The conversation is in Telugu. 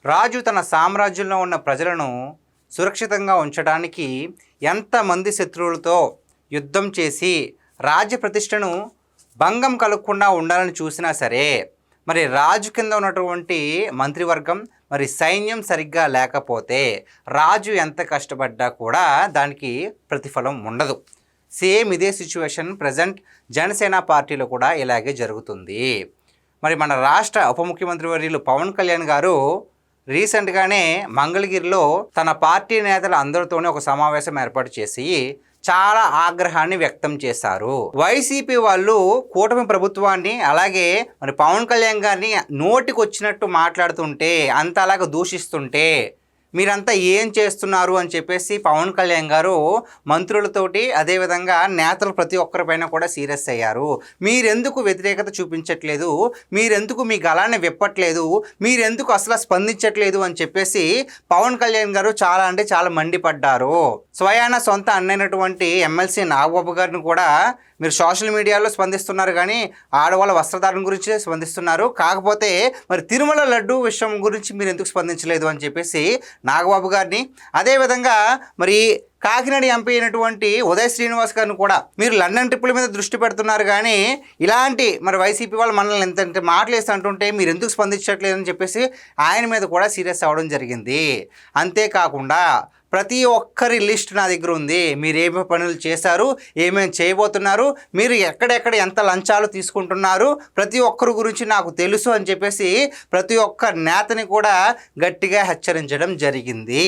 రాజు తన సామ్రాజ్యంలో ఉన్న ప్రజలను సురక్షితంగా ఉంచడానికి ఎంతమంది శత్రువులతో యుద్ధం చేసి రాజ్య ప్రతిష్టను భంగం కలగకుండా ఉండాలని చూసినా సరే, మరి రాజు కింద ఉన్నటువంటి మంత్రివర్గం మరి సైన్యం సరిగ్గా లేకపోతే రాజు ఎంత కష్టపడ్డా కూడా దానికి ప్రతిఫలం ఉండదు. సేమ్ ఇదే సిచ్యువేషన్ ప్రజెంట్ జనసేన పార్టీలో కూడా ఇలాగే జరుగుతుంది. మరి మన రాష్ట్ర ఉప ముఖ్యమంత్రి వర్యులు పవన్ కళ్యాణ్ గారు రీసెంట్గానే మంగళగిరిలో తన పార్టీ నేతల అందరితోనే ఒక సమావేశం ఏర్పాటు చేసి చాలా ఆగ్రహాన్ని వ్యక్తం చేశారు. వైసీపీ వాళ్ళు కూటమి ప్రభుత్వాన్ని అలాగే మరి పవన్ కళ్యాణ్ గారిని నోటికొచ్చినట్టు మాట్లాడుతుంటే, అంత అలాగ దూషిస్తుంటే మీరంతా ఏం చేస్తున్నారు అని చెప్పేసి పవన్ కళ్యాణ్ గారు మంత్రులతోటి అదేవిధంగా నేతలు ప్రతి ఒక్కరిపైన కూడా సీరియస్ అయ్యారు. మీరెందుకు వ్యతిరేకత చూపించట్లేదు, మీరెందుకు మీ గళాన్ని విప్పట్లేదు, మీరెందుకు అసలు స్పందించట్లేదు అని చెప్పేసి పవన్ కళ్యాణ్ గారు చాలా అంటే చాలా మండిపడ్డారు. స్వయాన సొంత అన్నైనటువంటి ఎమ్మెల్సీ నాగబాబు గారిని కూడా మీరు సోషల్ మీడియాలో స్పందిస్తున్నారు, కానీ ఆడవాళ్ళ వస్త్రధారణ గురించి స్పందిస్తున్నారు. కాకపోతే మరి తిరుమల లడ్డు విషయం గురించి మీరు ఎందుకు స్పందించలేదు అని చెప్పేసి నాగబాబు గారిని, అదేవిధంగా మరి కాకినాడ ఎంపీ అయినటువంటి ఉదయ్ శ్రీనివాస్ గారిని కూడా మీరు లండన్ ట్రిప్పుల మీద దృష్టి పెడుతున్నారు, కానీ ఇలాంటి మరి వైసీపీ వాళ్ళు మనల్ని ఎంత మాటలు వేసి అంటుంటే మీరు ఎందుకు స్పందించట్లేదని చెప్పేసి ఆయన మీద కూడా సీరియస్ అవ్వడం జరిగింది. అంతేకాకుండా ప్రతి ఒక్కరి లిస్ట్ నా దగ్గర ఉంది. మీరు ఏమేమి పనులు చేశారు, ఏమేమి చేయబోతున్నారు, మీరు ఎక్కడెక్కడ ఎంత లంచాలు తీసుకుంటున్నారు, ప్రతి ఒక్కరి గురించి నాకు తెలుసు అని చెప్పేసి ప్రతి ఒక్క నేతని కూడా గట్టిగా హెచ్చరించడం జరిగింది.